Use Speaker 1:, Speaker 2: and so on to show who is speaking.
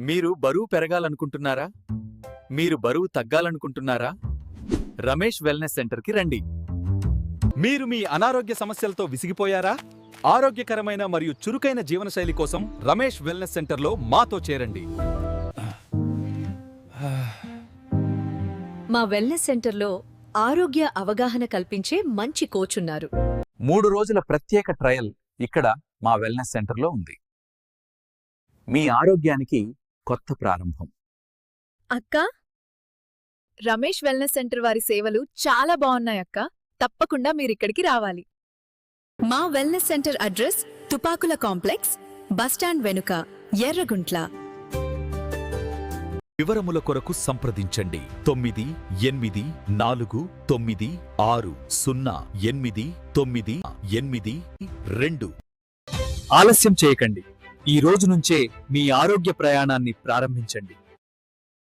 Speaker 1: మీరు బరువు పెరగాలనుకుంటున్నారా? మీరు బరువు తగ్గాలనుకుంటున్నారా? రమేష్ వెల్నెస్ సెంటర్కి రండి.
Speaker 2: మీరు మీ అనారోగ్య సమస్యలతో విసిగిపోయారా? ఆరోగ్యకరమైన మరియు చురుకైన జీవనశైలి కోసం రమేష్ వెల్నెస్ సెంటర్లో మాతో చేరండి.
Speaker 3: మా వెల్నెస్ సెంటర్లో ఆరోగ్య అవగాహన కల్పించే మంచి కోచ్ ఉన్నారు.
Speaker 1: 3 రోజుల ప్రత్యేక ట్రయల్ ఇక్కడ మా వెల్నెస్ సెంటర్లో ఉంది. మీ ఆరోగ్యానికి కొత్త ప్రారంభం.
Speaker 4: అక్క, రమేష్ వెల్నెస్ సెంటర్ వారి సేవలు చాలా బాగున్నాయక్క. తప్పకుండా మీరిక్కడికి రావాలి.
Speaker 3: మా wellness centre address Tupakula complex, bus stand వెనుక, ఎర్రగుంట్ల.
Speaker 2: వివరముల కొరకు సంప్రదించండి 9849608982.
Speaker 1: ఆలస్యం చేయకండి. ఈ రోజు నుంచే మీ ఆరోగ్య ప్రయాణాన్ని ప్రారంభించండి.